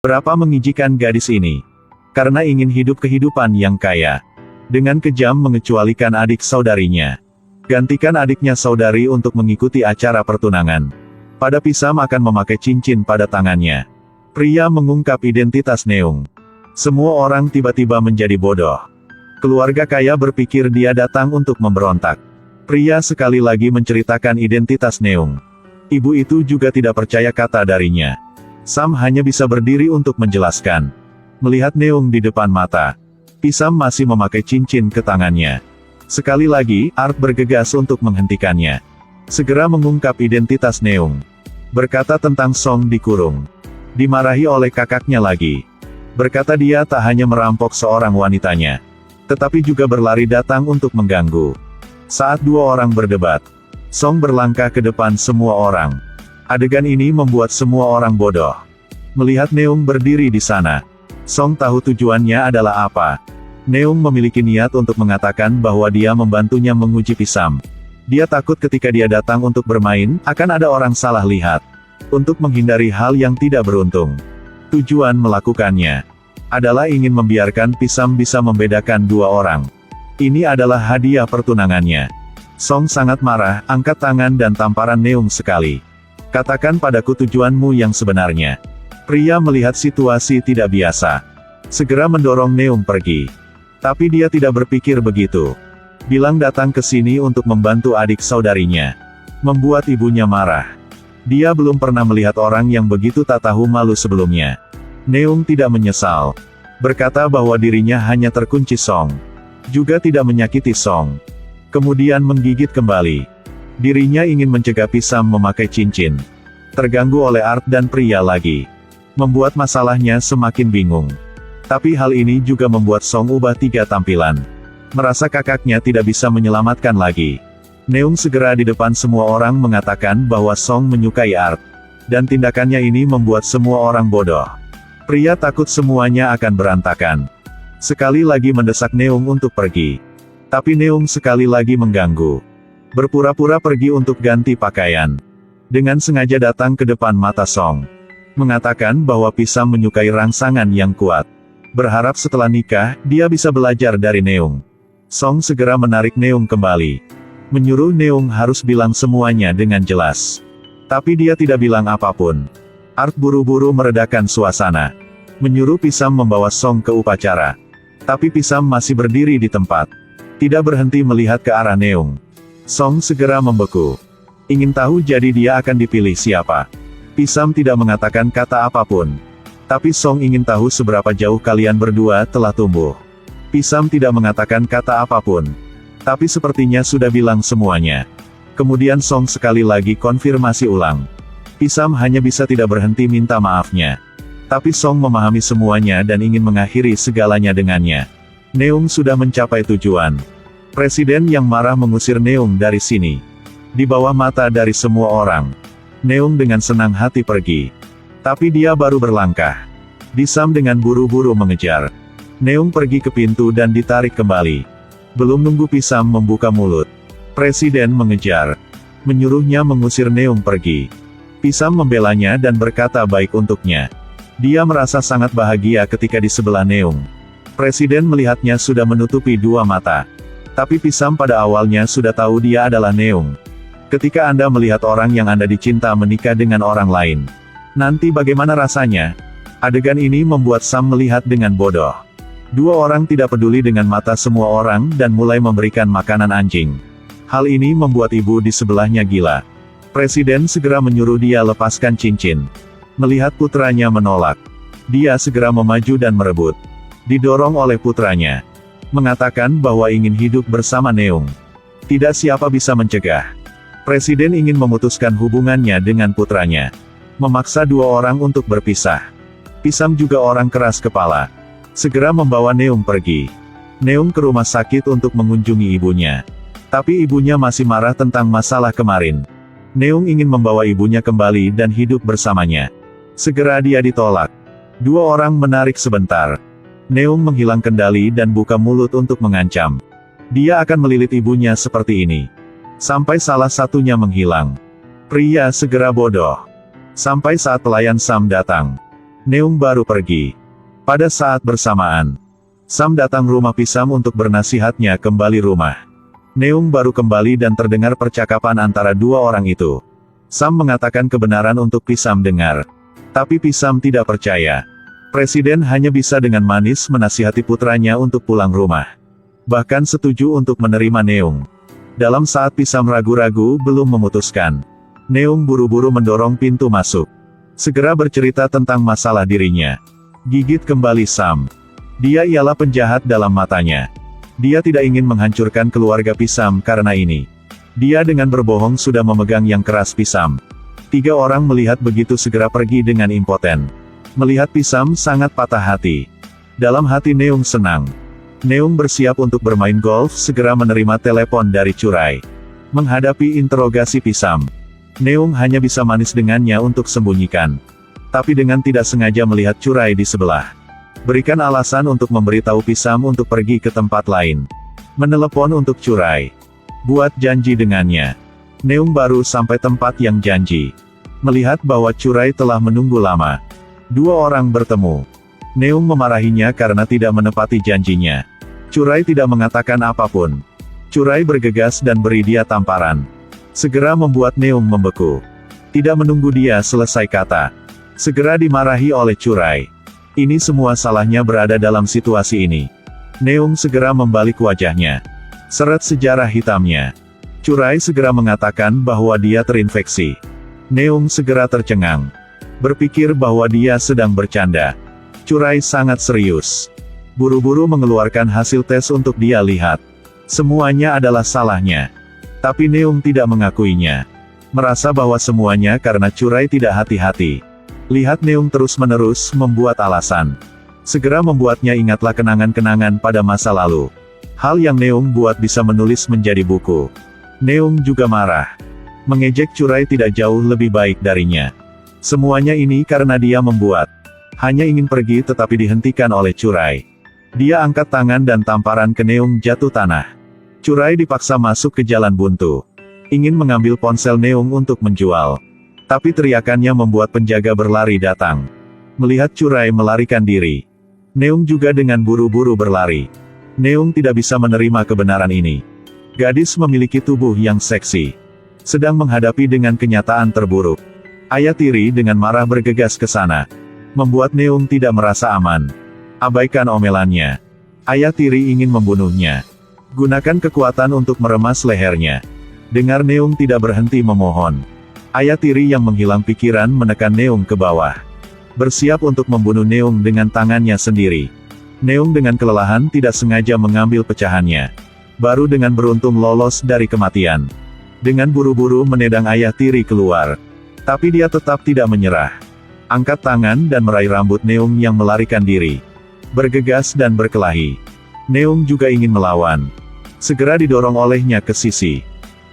Berapa mengijikan gadis ini. Karena ingin hidup kehidupan yang kaya. Dengan kejam mengecualikan adik saudarinya. Gantikan adiknya saudari untuk mengikuti acara pertunangan. Pada Pisam akan memakai cincin pada tangannya. Pria mengungkap identitas Neung. Semua orang tiba-tiba menjadi bodoh. Keluarga kaya berpikir dia datang untuk memberontak. Pria sekali lagi menceritakan identitas Neung. Ibu itu juga tidak percaya kata darinya. Sam hanya bisa berdiri untuk menjelaskan. Melihat Neung di depan mata, Pisam masih memakai cincin ke tangannya. Sekali lagi, Art bergegas untuk menghentikannya. Segera mengungkap identitas Neung. Berkata tentang Song dikurung. Dimarahi oleh kakaknya lagi. Berkata dia tak hanya merampok seorang wanitanya, tetapi juga berlari datang untuk mengganggu. Saat dua orang berdebat, Song berlangkah ke depan semua orang. Adegan ini membuat semua orang bodoh. Melihat Neung berdiri di sana, Song tahu tujuannya adalah apa. Neung memiliki niat untuk mengatakan bahwa dia membantunya menguji Pisam. Dia takut ketika dia datang untuk bermain, akan ada orang salah lihat. Untuk menghindari hal yang tidak beruntung. Tujuan melakukannya adalah ingin membiarkan Pisam bisa membedakan dua orang. Ini adalah hadiah pertunangannya. Song sangat marah, angkat tangan dan tamparan Neung sekali. Katakan padaku tujuanmu yang sebenarnya. Pria melihat situasi tidak biasa. Segera mendorong Neung pergi. Tapi dia tidak berpikir begitu. Bilang datang ke sini untuk membantu adik saudarinya. Membuat ibunya marah. Dia belum pernah melihat orang yang begitu tak tahu malu sebelumnya. Neung tidak menyesal. Berkata bahwa dirinya hanya terkunci Song. Juga tidak menyakiti Song. Kemudian menggigit kembali. Dirinya ingin mencegah Pisam memakai cincin. Terganggu oleh Art dan pria lagi. Membuat masalahnya semakin bingung. Tapi hal ini juga membuat Song ubah tiga tampilan. Merasa kakaknya tidak bisa menyelamatkan lagi. Neung segera di depan semua orang mengatakan bahwa Song menyukai Art. Dan tindakannya ini membuat semua orang bodoh. Pria takut semuanya akan berantakan. Sekali lagi mendesak Neung untuk pergi. Tapi Neung sekali lagi mengganggu. Berpura-pura pergi untuk ganti pakaian. Dengan sengaja datang ke depan mata Song. Mengatakan bahwa Pisam menyukai rangsangan yang kuat. Berharap setelah nikah, dia bisa belajar dari Neung. Song segera menarik Neung kembali. Menyuruh Neung harus bilang semuanya dengan jelas. Tapi dia tidak bilang apapun. Art buru-buru meredakan suasana. Menyuruh Pisam membawa Song ke upacara. Tapi Pisam masih berdiri di tempat. Tidak berhenti melihat ke arah Neung. Song segera membeku. Ingin tahu jadi dia akan dipilih siapa. Pisam tidak mengatakan kata apapun. Tapi Song ingin tahu seberapa jauh kalian berdua telah tumbuh. Pisam tidak mengatakan kata apapun. Tapi sepertinya sudah bilang semuanya. Kemudian Song sekali lagi konfirmasi ulang. Pisam hanya bisa tidak berhenti minta maafnya. Tapi Song memahami semuanya dan ingin mengakhiri segalanya dengannya. Neung sudah mencapai tujuan. Presiden yang marah mengusir Neung dari sini. Di bawah mata dari semua orang. Neung dengan senang hati pergi. Tapi dia baru berlangkah. Pisam dengan buru-buru mengejar. Neung pergi ke pintu dan ditarik kembali. Belum nunggu Pisam membuka mulut. Presiden mengejar. Menyuruhnya mengusir Neung pergi. Pisam membelanya dan berkata baik untuknya. Dia merasa sangat bahagia ketika di sebelah Neung. Presiden melihatnya sudah menutupi dua mata. Tapi Pisam pada awalnya sudah tahu dia adalah Neung. Ketika Anda melihat orang yang Anda dicinta menikah dengan orang lain, nanti bagaimana rasanya? Adegan ini membuat Sam melihat dengan bodoh. Dua orang tidak peduli dengan mata semua orang dan mulai memberikan makanan anjing. Hal ini membuat ibu di sebelahnya gila. Presiden segera menyuruh dia lepaskan cincin. Melihat putranya menolak, dia segera memaju dan merebut. Didorong oleh putranya. Mengatakan bahwa ingin hidup bersama Neung. Tidak siapa bisa mencegah. Presiden ingin memutuskan hubungannya dengan putranya. Memaksa dua orang untuk berpisah. Pisam juga orang keras kepala. Segera membawa Neung pergi. Neung ke rumah sakit untuk mengunjungi ibunya. Tapi ibunya masih marah tentang masalah kemarin. Neung ingin membawa ibunya kembali dan hidup bersamanya. Segera dia ditolak. Dua orang menarik sebentar. Neung menghilang kendali dan buka mulut untuk mengancam. Dia akan melilit ibunya seperti ini. Sampai salah satunya menghilang. Pria segera bodoh. Sampai saat pelayan Sam datang. Neung baru pergi. Pada saat bersamaan, Sam datang rumah Pisam untuk bernasihatnya kembali rumah. Neung baru kembali dan terdengar percakapan antara dua orang itu. Sam mengatakan kebenaran untuk Pisam dengar. Tapi Pisam tidak percaya. Presiden hanya bisa dengan manis menasihati putranya untuk pulang rumah. Bahkan setuju untuk menerima Neung. Dalam saat Pisam ragu-ragu belum memutuskan, Neung buru-buru mendorong pintu masuk. Segera bercerita tentang masalah dirinya. Gigit kembali Sam. Dia ialah penjahat dalam matanya. Dia tidak ingin menghancurkan keluarga Pisam karena ini. Dia dengan berbohong sudah memegang yang keras Pisam. 3 orang melihat begitu segera pergi dengan impoten. Melihat Pisam sangat patah hati. Dalam hati Neung senang. Neung bersiap untuk bermain golf segera menerima telepon dari Curai. Menghadapi interogasi Pisam, Neung hanya bisa manis dengannya untuk sembunyikan. Tapi dengan tidak sengaja melihat Curai di sebelah. Berikan alasan untuk memberitahu Pisam untuk pergi ke tempat lain. Menelepon untuk Curai. Buat janji dengannya. Neung baru sampai tempat yang janji. Melihat bahwa Curai telah menunggu lama. 2 orang bertemu. Neung memarahinya karena tidak menepati janjinya. Curai tidak mengatakan apapun. Curai bergegas dan beri dia tamparan. Segera membuat Neung membeku. Tidak menunggu dia selesai kata. Segera dimarahi oleh Curai. Ini semua salahnya berada dalam situasi ini. Neung segera membalik wajahnya. Seret sejarah hitamnya. Curai segera mengatakan bahwa dia terinfeksi. Neung segera tercengang. Berpikir bahwa dia sedang bercanda. Curai sangat serius. Buru-buru mengeluarkan hasil tes untuk dia lihat. Semuanya adalah salahnya. Tapi Neung tidak mengakuinya. Merasa bahwa semuanya karena Curai tidak hati-hati. Lihat Neung terus-menerus membuat alasan. Segera membuatnya ingatlah kenangan-kenangan pada masa lalu. Hal yang Neung buat bisa menulis menjadi buku. Neung juga marah. Mengejek Curai tidak jauh lebih baik darinya. Semuanya ini karena dia membuat. Hanya ingin pergi tetapi dihentikan oleh Curai. Dia angkat tangan dan tamparan ke Neung jatuh tanah. Curai dipaksa masuk ke jalan buntu. Ingin mengambil ponsel Neung untuk menjual. Tapi teriakannya membuat penjaga berlari datang. Melihat Curai melarikan diri. Neung juga dengan buru-buru berlari. Neung tidak bisa menerima kebenaran ini. Gadis memiliki tubuh yang seksi. Sedang menghadapi dengan kenyataan terburuk. Ayah tiri dengan marah bergegas ke sana. Membuat Neung tidak merasa aman. Abaikan omelannya. Ayah tiri ingin membunuhnya. Gunakan kekuatan untuk meremas lehernya. Dengar Neung tidak berhenti memohon. Ayah tiri yang menghilang pikiran menekan Neung ke bawah. Bersiap untuk membunuh Neung dengan tangannya sendiri. Neung dengan kelelahan tidak sengaja mengambil pecahannya. Baru dengan beruntung lolos dari kematian. Dengan buru-buru menedang ayah tiri keluar. Tapi dia tetap tidak menyerah. Angkat tangan dan meraih rambut Neung yang melarikan diri. Bergegas dan berkelahi. Neung juga ingin melawan. Segera didorong olehnya ke sisi.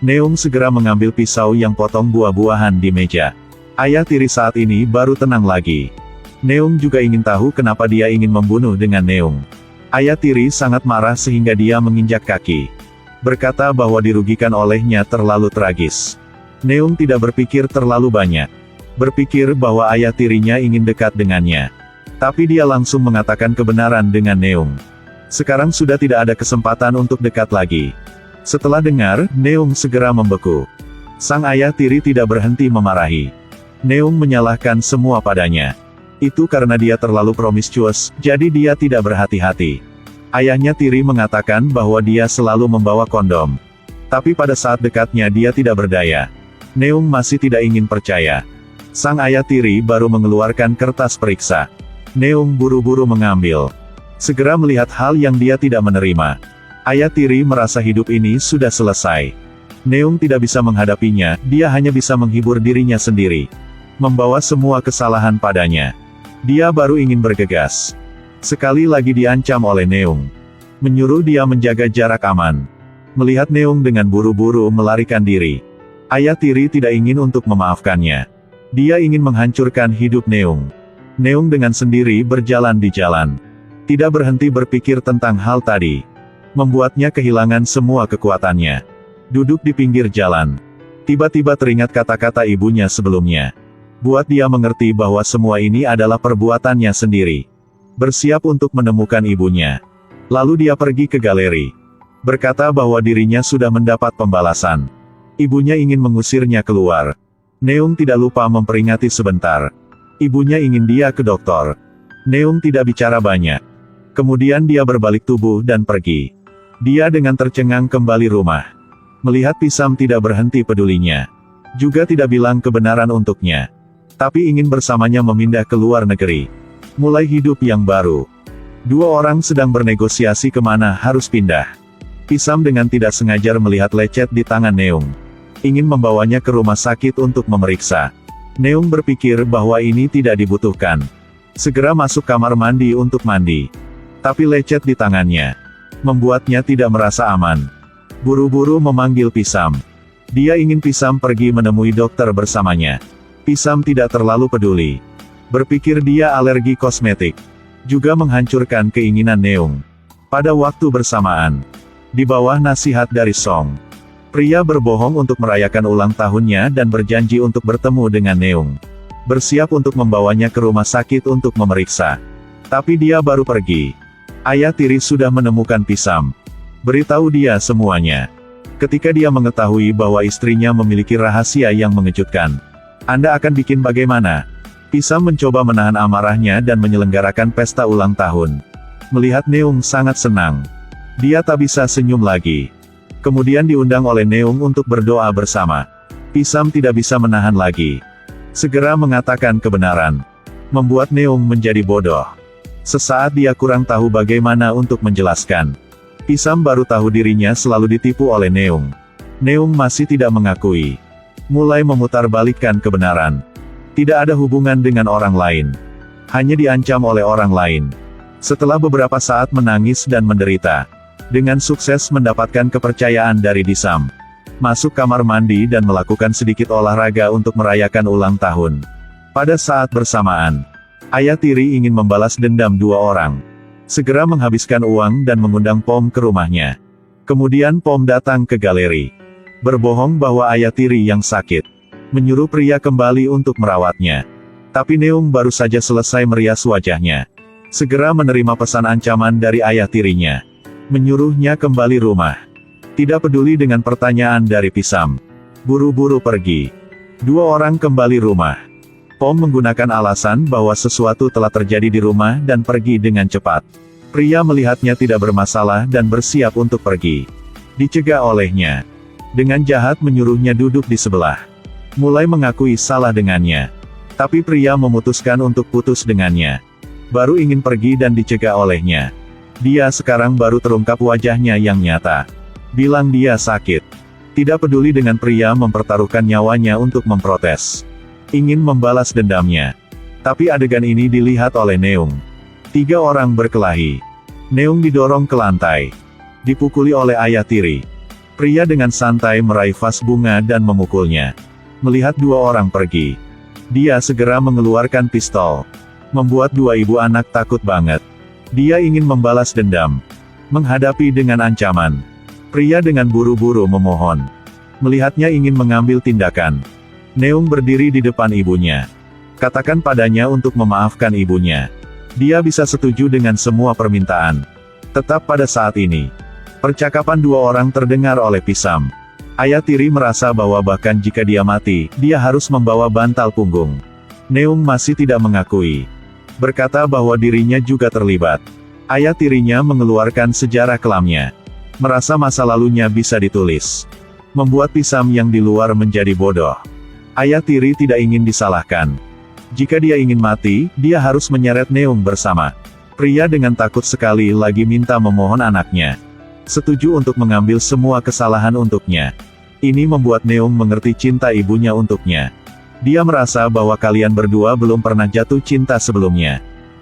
Neung segera mengambil pisau yang potong buah-buahan di meja. Ayah tiri saat ini baru tenang lagi. Neung juga ingin tahu kenapa dia ingin membunuh dengan Neung. Ayah tiri sangat marah sehingga dia menginjak kaki. Berkata bahwa dirugikan olehnya terlalu tragis. Neung tidak berpikir terlalu banyak. Berpikir bahwa ayah tirinya ingin dekat dengannya. Tapi dia langsung mengatakan kebenaran dengan Neung. Sekarang sudah tidak ada kesempatan untuk dekat lagi. Setelah dengar, Neung segera membeku. Sang ayah tiri tidak berhenti memarahi. Neung menyalahkan semua padanya. Itu karena dia terlalu promiscuous, jadi dia tidak berhati-hati. Ayahnya tiri mengatakan bahwa dia selalu membawa kondom. Tapi pada saat dekatnya dia tidak berdaya. Neung masih tidak ingin percaya. Sang ayah tiri baru mengeluarkan kertas periksa. Neung buru-buru mengambil. Segera melihat hal yang dia tidak menerima. Ayah tiri merasa hidup ini sudah selesai. Neung tidak bisa menghadapinya, dia hanya bisa menghibur dirinya sendiri. Membawa semua kesalahan padanya. Dia baru ingin bergegas. Sekali lagi diancam oleh Neung. Menyuruh dia menjaga jarak aman. Melihat Neung dengan buru-buru melarikan diri. Ayah tiri tidak ingin untuk memaafkannya. Dia ingin menghancurkan hidup Neung. Neung dengan sendiri berjalan di jalan. Tidak berhenti berpikir tentang hal tadi. Membuatnya kehilangan semua kekuatannya. Duduk di pinggir jalan. Tiba-tiba teringat kata-kata ibunya sebelumnya. Buat dia mengerti bahwa semua ini adalah perbuatannya sendiri. Bersiap untuk menemukan ibunya. Lalu dia pergi ke galeri. Berkata bahwa dirinya sudah mendapat pembalasan. Ibunya ingin mengusirnya keluar. Neung tidak lupa memperingati sebentar. Ibunya ingin dia ke dokter. Neung tidak bicara banyak. Kemudian dia berbalik tubuh dan pergi. Dia dengan tercengang kembali rumah. Melihat Pisam tidak berhenti pedulinya. Juga tidak bilang kebenaran untuknya. Tapi ingin bersamanya memindah ke luar negeri. Mulai hidup yang baru. Dua orang sedang bernegosiasi kemana harus pindah. Pisam dengan tidak sengaja melihat lecet di tangan Neung. Ingin membawanya ke rumah sakit untuk memeriksa. Neung berpikir bahwa ini tidak dibutuhkan. Segera masuk kamar mandi untuk mandi. Tapi lecet di tangannya. Membuatnya tidak merasa aman. Buru-buru memanggil Pisam. Dia ingin Pisam pergi menemui dokter bersamanya. Pisam tidak terlalu peduli. Berpikir dia alergi kosmetik. Juga menghancurkan keinginan Neung. Pada waktu bersamaan. Di bawah nasihat dari Song. Pria berbohong untuk merayakan ulang tahunnya dan berjanji untuk bertemu dengan Neung. Bersiap untuk membawanya ke rumah sakit untuk memeriksa. Tapi dia baru pergi. Ayah tiri sudah menemukan Pisam. Beritahu dia semuanya. Ketika dia mengetahui bahwa istrinya memiliki rahasia yang mengejutkan. Anda akan bikin bagaimana? Pisam mencoba menahan amarahnya dan menyelenggarakan pesta ulang tahun. Melihat Neung sangat senang. Dia tak bisa senyum lagi. Kemudian diundang oleh Neung untuk berdoa bersama. Pisam tidak bisa menahan lagi. Segera mengatakan kebenaran. Membuat Neung menjadi bodoh. Sesaat dia kurang tahu bagaimana untuk menjelaskan. Pisam baru tahu dirinya selalu ditipu oleh Neung. Neung masih tidak mengakui. Mulai memutarbalikkan kebenaran. Tidak ada hubungan dengan orang lain. Hanya diancam oleh orang lain. Setelah beberapa saat menangis dan menderita. Dengan sukses mendapatkan kepercayaan dari Disam. Masuk kamar mandi dan melakukan sedikit olahraga untuk merayakan ulang tahun. Pada saat bersamaan. Ayah tiri ingin membalas dendam dua orang. Segera menghabiskan uang dan mengundang Pom ke rumahnya. Kemudian Pom datang ke galeri. Berbohong bahwa ayah tiri yang sakit. Menyuruh pria kembali untuk merawatnya. Tapi Neung baru saja selesai merias wajahnya. Segera menerima pesan ancaman dari ayah tirinya. Menyuruhnya kembali rumah. Tidak peduli dengan pertanyaan dari Pisam. Buru-buru pergi. Dua orang kembali rumah. Pom menggunakan alasan bahwa sesuatu telah terjadi di rumah dan pergi dengan cepat. Pria melihatnya tidak bermasalah dan bersiap untuk pergi. Dicegah olehnya. Dengan jahat menyuruhnya duduk di sebelah. Mulai mengakui salah dengannya. Tapi pria memutuskan untuk putus dengannya. Baru ingin pergi dan dicegah olehnya. Dia sekarang baru terungkap wajahnya yang nyata. Bilang dia sakit. Tidak peduli dengan pria mempertaruhkan nyawanya untuk memprotes. Ingin membalas dendamnya. Tapi adegan ini dilihat oleh Neung. Tiga orang berkelahi. Neung didorong ke lantai. Dipukuli oleh ayah tiri. Pria dengan santai meraih vas bunga dan memukulnya. Melihat dua orang pergi. Dia segera mengeluarkan pistol. Membuat dua ibu anak takut banget. Dia ingin membalas dendam. Menghadapi dengan ancaman. Pria dengan buru-buru memohon. Melihatnya ingin mengambil tindakan. Neung berdiri di depan ibunya. Katakan padanya untuk memaafkan ibunya. Dia bisa setuju dengan semua permintaan. Tetap pada saat ini. Percakapan dua orang terdengar oleh Pisam. Ayah tiri merasa bahwa bahkan jika dia mati, dia harus membawa bantal punggung. Neung masih tidak mengakui. Berkata bahwa dirinya juga terlibat. Ayah tirinya mengeluarkan sejarah kelamnya. Merasa masa lalunya bisa ditulis. Membuat Pisam yang di luar menjadi bodoh. Ayah tiri tidak ingin disalahkan. Jika dia ingin mati, dia harus menyeret Neung bersama. Pria dengan takut sekali lagi minta memohon anaknya. Setuju untuk mengambil semua kesalahan untuknya. Ini membuat Neung mengerti cinta ibunya untuknya. Dia merasa bahwa kalian berdua belum pernah jatuh cinta sebelumnya.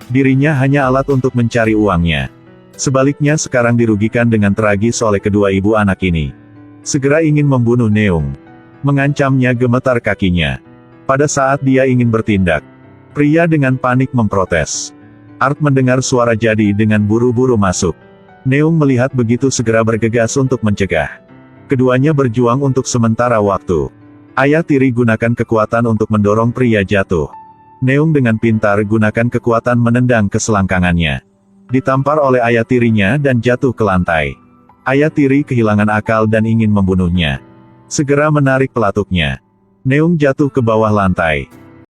Dirinya hanya alat untuk mencari uangnya. Sebaliknya sekarang dirugikan dengan tragis oleh kedua ibu anak ini. Segera ingin membunuh Neung. Mengancamnya gemetar kakinya. Pada saat dia ingin bertindak, pria dengan panik memprotes. Art mendengar suara jadi dengan buru-buru masuk. Neung melihat begitu segera bergegas untuk mencegah. Keduanya berjuang untuk sementara waktu. Ayah tiri gunakan kekuatan untuk mendorong pria jatuh. Neung dengan pintar gunakan kekuatan menendang ke selangkangannya. Ditampar oleh ayah tirinya dan jatuh ke lantai. Ayah tiri kehilangan akal dan ingin membunuhnya. Segera menarik pelatuknya. Neung jatuh ke bawah lantai.